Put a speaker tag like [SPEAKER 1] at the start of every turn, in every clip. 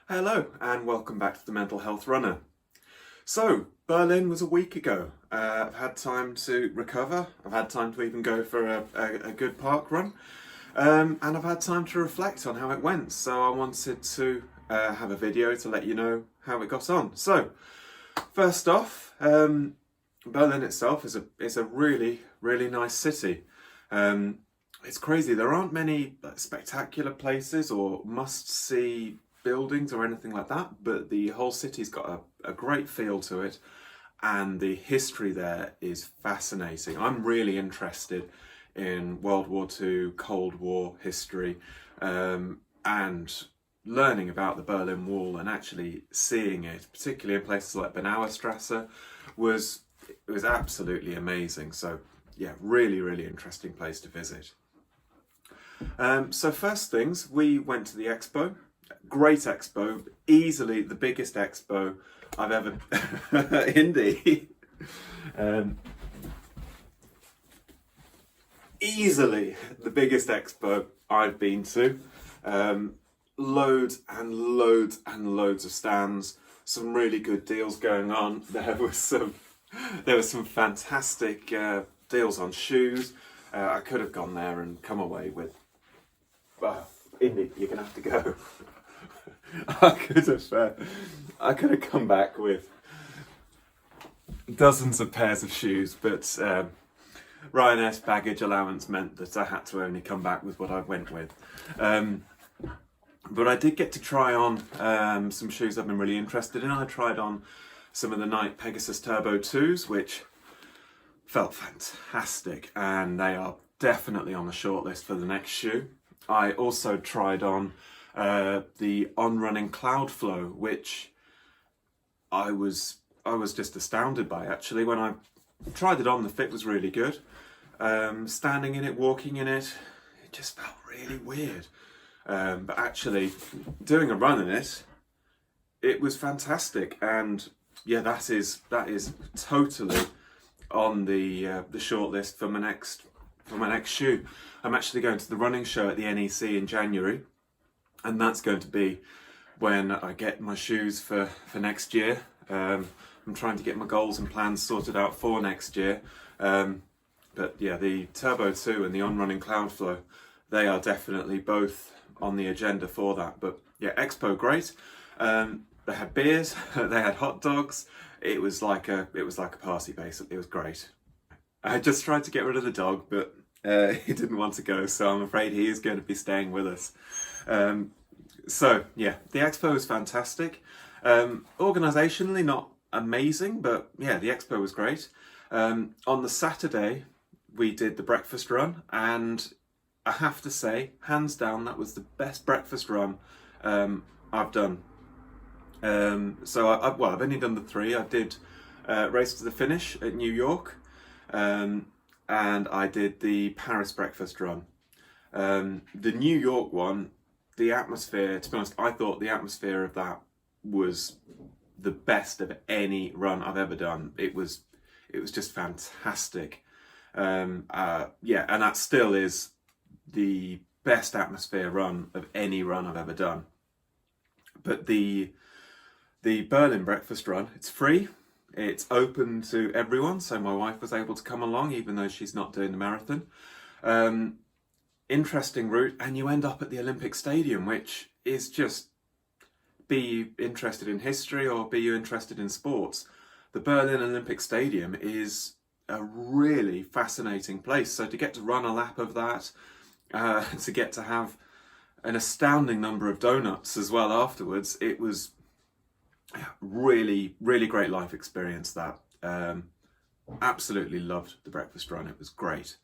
[SPEAKER 1] Hello and welcome back to the Mental Health Runner. So, Berlin was a week ago. I've had time to recover, I've had time to even go for a good park run, and I've had time to reflect on how it went. So I wanted to have a video to let you know how it got on. So, first off, Berlin itself is a really, really nice city. It's crazy, there aren't many spectacular places or must-see buildings or anything like that, but the whole city's got a great feel to it, and the history there is fascinating. I'm really interested in World War II, Cold War history, and learning about the Berlin Wall and actually seeing it, particularly in places like Bernauer Strasse, was absolutely amazing. So yeah, really, really interesting place to visit. So first things, we went to the expo. Great expo, easily the biggest expo I've ever Indy. Easily the biggest expo I've been to. Loads and loads and loads of stands, some really good deals going on. There was some fantastic deals on shoes. I could have gone there and come away with, Indy, you're gonna have to go. I could have come back with dozens of pairs of shoes, but Ryanair's baggage allowance meant that I had to only come back with what I went with. But I did get to try on some shoes I've been really interested in. I tried on some of the Nike Pegasus Turbo 2s, which felt fantastic, and they are definitely on the shortlist for the next shoe. I also tried on the On Running Cloudflow, which I was just astounded by. Actually, when I tried it on, the fit was really good. Standing in it, walking in it, it just felt really weird. But actually, doing a run in it, it was fantastic. And yeah, that is totally on the shortlist for my next shoe. I'm actually going to the running show at the NEC in January, and that's going to be when I get my shoes for next year. I'm trying to get my goals and plans sorted out for next year. But yeah, the Turbo 2 and the On Running Cloudflow, they are definitely both on the agenda for that. But yeah, Expo, great. They had beers, they had hot dogs. It was like a party, basically. It was great. I just tried to get rid of the dog, but he didn't want to go, so I'm afraid he is going to be staying with us. So yeah, the expo was fantastic. Organisationally not amazing, but yeah, the expo was great. On the Saturday, we did the breakfast run, and I have to say, hands down, that was the best breakfast run I've done. So I've only done the 3. I did Race to the Finish at New York, and I did the Paris breakfast run. The New York one, the atmosphere, to be honest, I thought the atmosphere of that was the best of any run I've ever done. It was just fantastic. Yeah, and that still is the best atmosphere run of any run I've ever done. But the Berlin breakfast run, it's free. It's open to everyone, so my wife was able to come along, even though she's not doing the marathon. Interesting route, and you end up at the Olympic Stadium, which is just, be you interested in history or be you interested in sports, the Berlin Olympic Stadium is a really fascinating place. So to get to run a lap of that, to get to have an astounding number of donuts as well afterwards, it was really, really great life experience, that. Absolutely loved the breakfast run, it was great.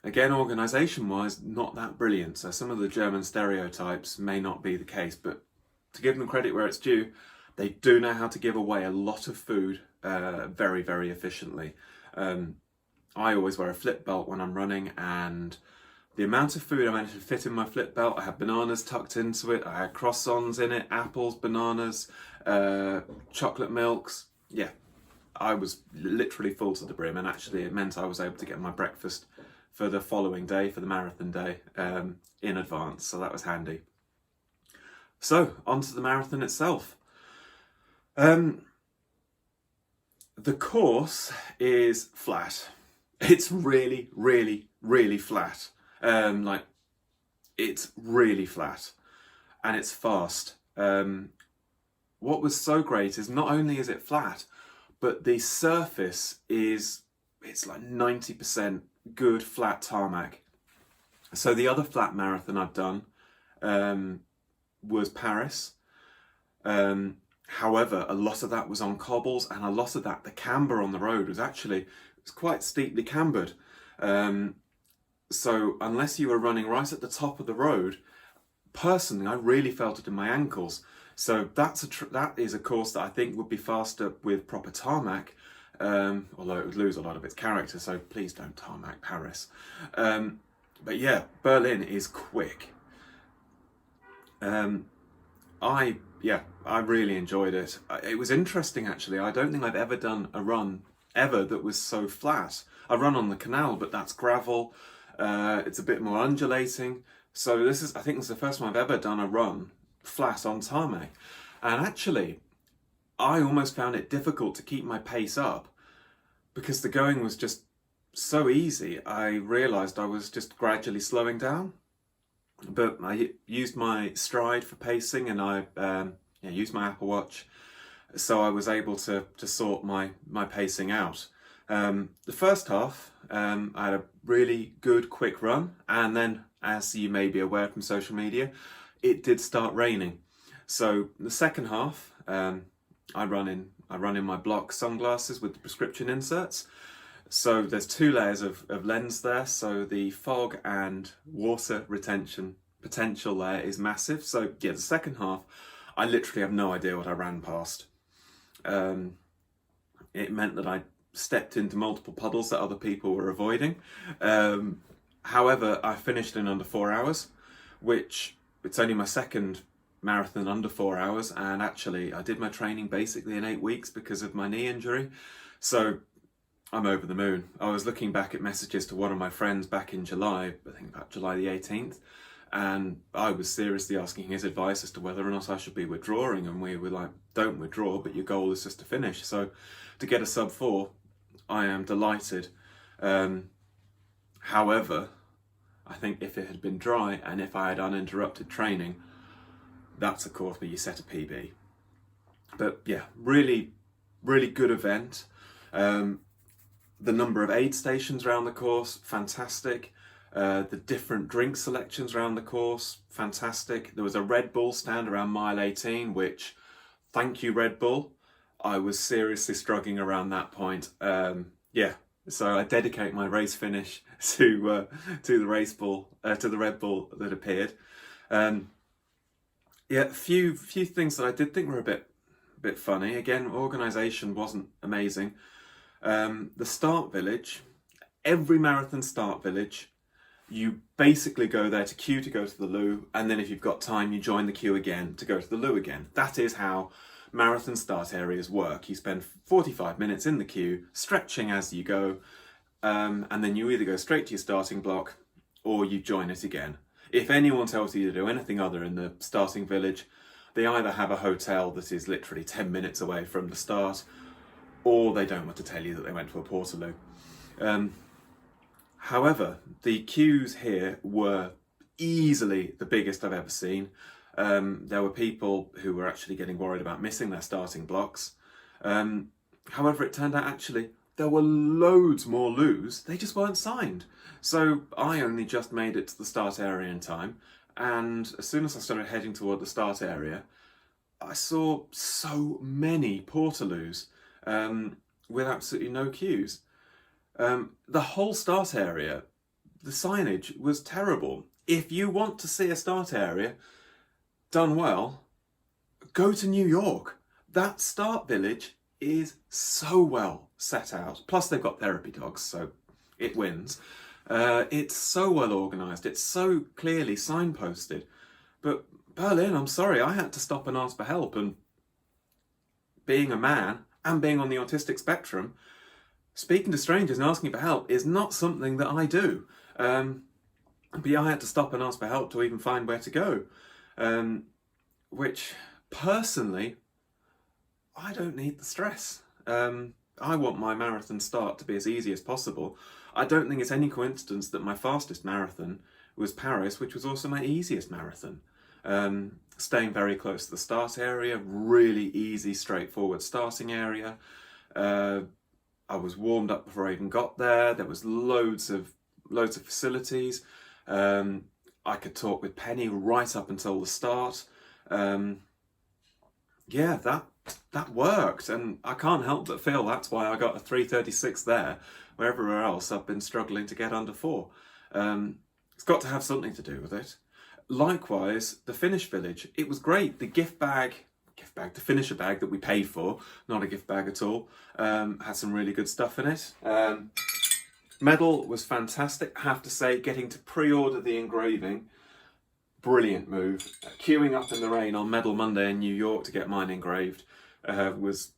[SPEAKER 1] Again, organisation-wise, not that brilliant. So some of the German stereotypes may not be the case, but to give them credit where it's due, they do know how to give away a lot of food very, very efficiently. I always wear a flip belt when I'm running, and the amount of food I managed to fit in my flip belt, I had bananas tucked into it, I had croissants in it, apples, bananas, chocolate milks. Yeah, I was literally full to the brim, and actually it meant I was able to get my breakfast for the following day, for the marathon day, in advance, so that was handy. So, on to the marathon itself. The course is flat. It's really, really, really flat. Like, it's really flat, and it's fast. What was so great is not only is it flat, but the surface it's like 90% good flat tarmac. So the other flat marathon I've done was Paris. However, a lot of that was on cobbles, and a lot of that, the camber on the road was quite steeply cambered. So unless you were running right at the top of the road, personally, I really felt it in my ankles. So that is a course that I think would be faster with proper tarmac, although it would lose a lot of its character. So please don't tarmac Paris. But yeah, Berlin is quick. I really enjoyed it. It was interesting actually. I don't think I've ever done a run ever that was so flat. I run on the canal, but that's gravel. It's a bit more undulating. So I think this is the first time I've ever done a run flat on tarmac. And actually, I almost found it difficult to keep my pace up because the going was just so easy. I realised I was just gradually slowing down. But I used my Stride for pacing, and I used my Apple Watch, so I was able to sort my pacing out. The first half, I had a really good quick run, and then, as you may be aware from social media, it did start raining. So the second half, I run in my Block sunglasses with the prescription inserts. So there's 2 layers of lens there, so the fog and water retention potential there is massive. So yeah, the second half, I literally have no idea what I ran past. It meant that I stepped into multiple puddles that other people were avoiding. However, I finished in under 4 hours, which it's only my second marathon under 4 hours, and actually I did my training basically in 8 weeks because of my knee injury. So I'm over the moon. I was looking back at messages to one of my friends back in July, I think about July the 18th, and I was seriously asking his advice as to whether or not I should be withdrawing, and we were like, don't withdraw, but your goal is just to finish. So to get a sub 4, I am delighted. However, I think if it had been dry and if I had uninterrupted training, that's a course where you set a PB. But yeah, really, really good event. The number of aid stations around the course, fantastic. The different drink selections around the course, fantastic. There was a Red Bull stand around mile 18, which, thank you Red Bull. I was seriously struggling around that point. So I dedicate my race finish to the Red Bull that appeared. Few things that I did think were a bit funny. Again, organisation wasn't amazing. The start village, every marathon start village, you basically go there to queue to go to the loo, and then if you've got time, you join the queue again to go to the loo again. That is how marathon start areas work. You spend 45 minutes in the queue, stretching as you go, and then you either go straight to your starting block or you join it again. If anyone tells you to do anything other in the starting village, they either have a hotel that is literally 10 minutes away from the start, or they don't want to tell you that they went to a portaloo. However, the queues here were easily the biggest I've ever seen. There were people who were actually getting worried about missing their starting blocks. However, it turned out actually there were loads more loos, they just weren't signed. So I only just made it to the start area in time, and as soon as I started heading toward the start area, I saw so many portaloos with absolutely no queues. The whole start area, the signage was terrible. If you want to see a start area done well, go to New York. That start village is so well set out. Plus they've got therapy dogs, so it wins. It's so well organised. It's so clearly signposted. But Berlin, I'm sorry, I had to stop and ask for help. And being a man and being on the autistic spectrum, speaking to strangers and asking for help is not something that I do. But yeah, I had to stop and ask for help to even find where to go. which personally, I don't need the stress. I want my marathon start to be as easy as possible. I don't think it's any coincidence that my fastest marathon was Paris, which was also my easiest marathon. Staying very close to the start area, really easy, straightforward starting area. I was warmed up before I even got there. There was loads of facilities. I could talk with Penny right up until the start. Yeah, that worked, and I can't help but feel that's why I got a 3:36 there, where everywhere else I've been struggling to get under 4. It's got to have something to do with it. Likewise, the finish village, it was great. The the finisher bag that we paid for, not a gift bag at all, had some really good stuff in it. Medal was fantastic. I have to say, getting to pre-order the engraving, brilliant move. Queuing up in the rain on Medal Monday in New York to get mine engraved that was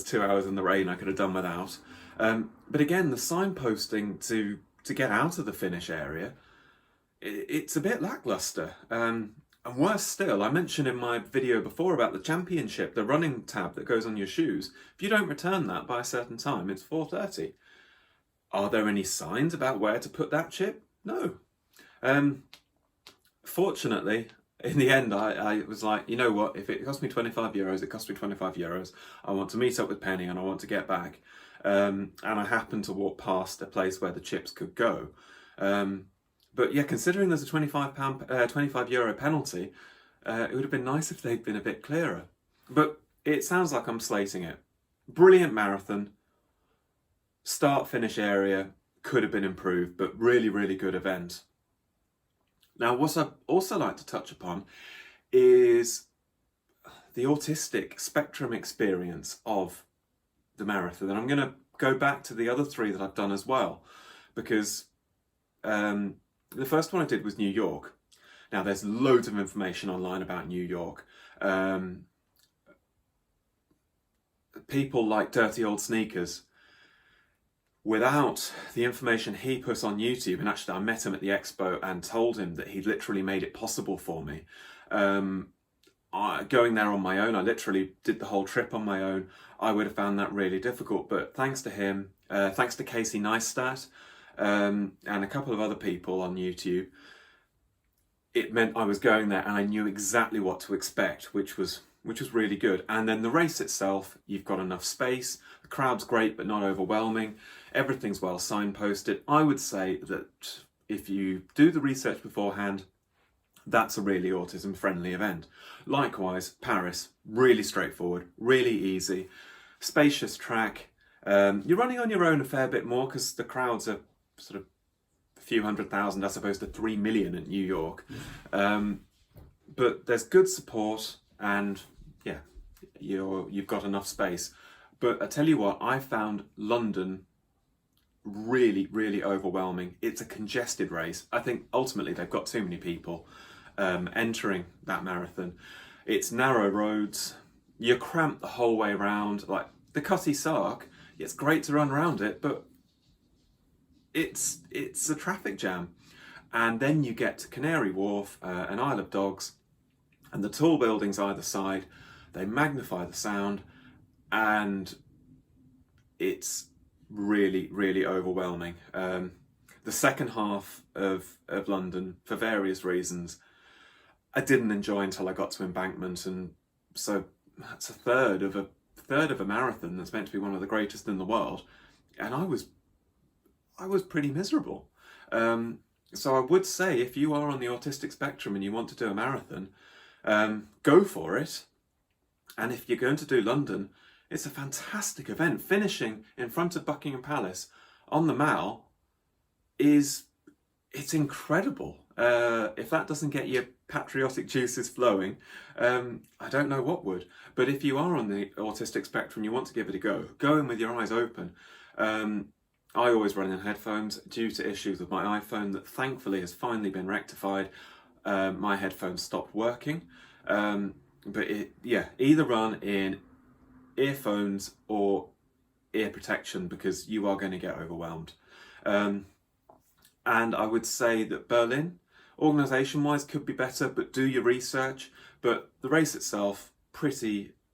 [SPEAKER 1] 2 hours in the rain I could have done without. But again, the signposting to get out of the finish area, it's a bit lackluster. And worse still, I mentioned in my video before about the championship, the running tab that goes on your shoes. If you don't return that by a certain time, it's 4:30. Are there any signs about where to put that chip? No. Fortunately, in the end, I was like, you know what, if it costs me €25, it costs me €25. I want to meet up with Penny and I want to get back. And I happened to walk past a place where the chips could go. But yeah, considering there's a €25 penalty, it would have been nice if they'd been a bit clearer. But it sounds like I'm slating it. Brilliant marathon. Start-finish area could have been improved, but really, really good event. Now, what I'd also like to touch upon is the autistic spectrum experience of the marathon. And I'm going to go back to the other 3 that I've done as well, because the first one I did was New York. Now, there's loads of information online about New York. People like Dirty Old Sneakers. Without the information he put on YouTube, and actually I met him at the expo and told him that he literally made it possible for me. Going there on my own, I literally did the whole trip on my own. I would have found that really difficult, but thanks to him, thanks to Casey Neistat, and a couple of other people on YouTube, it meant I was going there and I knew exactly what to expect, which was really good. And then the race itself, you've got enough space, the crowd's great but not overwhelming, everything's well signposted. I would say that if you do the research beforehand, that's a really autism friendly event. Likewise, Paris, really straightforward, really easy, spacious track. You're running on your own a fair bit more because the crowds are sort of a few 100,000 as opposed to 3 million at New York. But there's good support and yeah, you've got enough space. But I tell you what, I found London really, really overwhelming. It's a congested race. I think ultimately they've got too many people entering that marathon. It's narrow roads. You're cramped the whole way around. Like the Cutty Sark, it's great to run around it, but it's a traffic jam. And then you get to Canary Wharf and Isle of Dogs, and the tall buildings either side, they magnify the sound, and it's really, really overwhelming. The second half of London, for various reasons, I didn't enjoy until I got to Embankment, and so that's a third of a marathon that's meant to be one of the greatest in the world, and I was pretty miserable. So I would say if you are on the autistic spectrum and you want to do a marathon, go for it. And if you're going to do London, it's a fantastic event. Finishing in front of Buckingham Palace on the Mall it's incredible. If that doesn't get your patriotic juices flowing, I don't know what would. But if you are on the autistic spectrum, you want to give it a go in with your eyes open. I always run in headphones due to issues with my iPhone that thankfully has finally been rectified. My headphones stopped working. But either run in earphones or ear protection because you are going to get overwhelmed. And I would say that Berlin Organisation wise could be better, but do your research. But the race itself,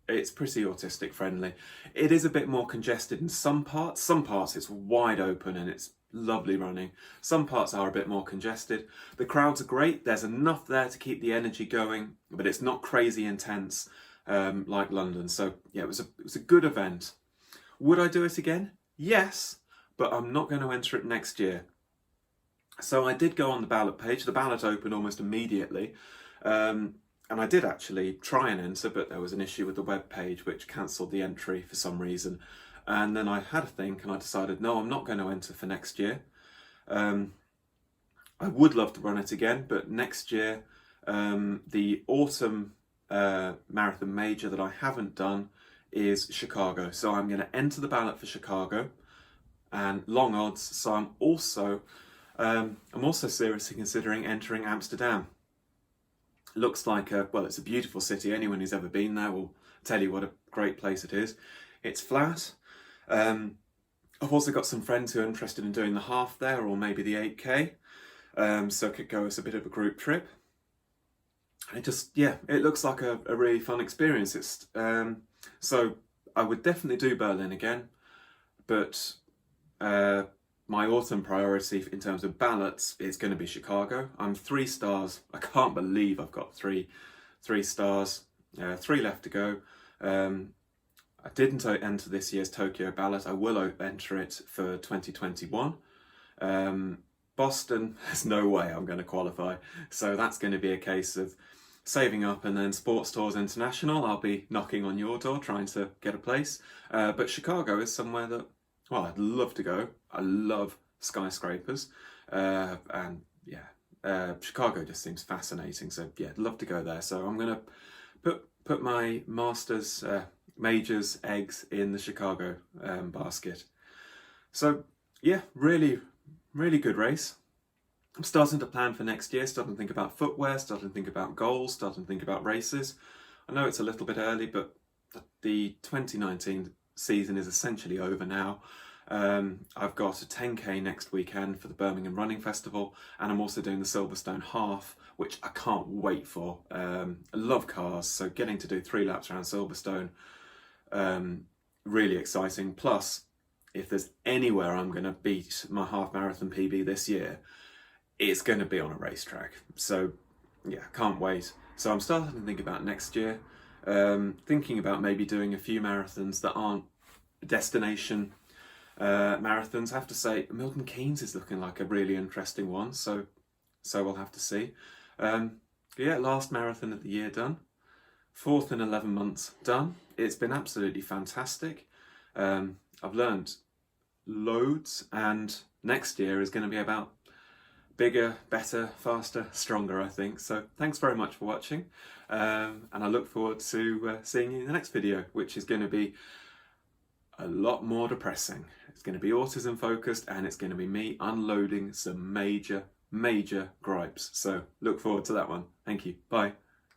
[SPEAKER 1] it's pretty autistic friendly. It is a bit more congested in some parts. Some parts it's wide open and it's lovely running. Some parts are a bit more congested. The crowds are great. There's enough there to keep the energy going, but it's not crazy intense like London. So yeah, it was a good event. Would I do it again? Yes, but I'm not going to enter it next year. So I did go on the ballot page. The ballot opened almost immediately. And I did actually try and enter, but there was an issue with the web page which cancelled the entry for some reason. And then I had a think and I decided, no, I'm not going to enter for next year. I would love to run it again, but next year, the autumn marathon major that I haven't done is Chicago. So I'm going to enter the ballot for Chicago and long odds. So I'm also seriously considering entering Amsterdam. Looks like it's a beautiful city. Anyone who's ever been there will tell you what a great place it is. It's flat. I've also got some friends who are interested in doing the half there, or maybe the 8K. So it could go as a bit of a group trip. It looks like a really fun experience. So I would definitely do Berlin again, but my autumn priority in terms of ballots is going to be Chicago. I'm 3 stars. I can't believe I've got three stars. 3 left to go. I didn't enter this year's Tokyo ballot. I will enter it for 2021. Boston, there's no way I'm going to qualify. So that's going to be a case of saving up, and then Sports Tours International, I'll be knocking on your door trying to get a place. But Chicago is somewhere that, well, I'd love to go. I love skyscrapers. Chicago just seems fascinating. So yeah, I'd love to go there. So I'm going to put my Masters majors eggs in the Chicago basket. So yeah, really, really good race. I'm starting to plan for next year, starting to think about footwear, starting to think about goals, starting to think about races. I know it's a little bit early, but the 2019 season is essentially over now. I've got a 10K next weekend for the Birmingham Running Festival, and I'm also doing the Silverstone Half, which I can't wait for. I love cars, so getting to do 3 laps around Silverstone, really exciting. Plus, if there's anywhere I'm going to beat my half marathon PB this year, it's going to be on a racetrack. So yeah, can't wait. So I'm starting to think about next year, thinking about maybe doing a few marathons that aren't destination marathons. I have to say, Milton Keynes is looking like a really interesting one, so we'll have to see. Last marathon of the year done. 4th in 11 months done. It's been absolutely fantastic. I've learned loads, and next year is going to be about bigger, better, faster, stronger, I think. So thanks very much for watching, and I look forward to seeing you in the next video, which is going to be a lot more depressing. It's going to be autism focused, and it's going to be me unloading some major gripes. So look forward to that one. Thank you. Bye.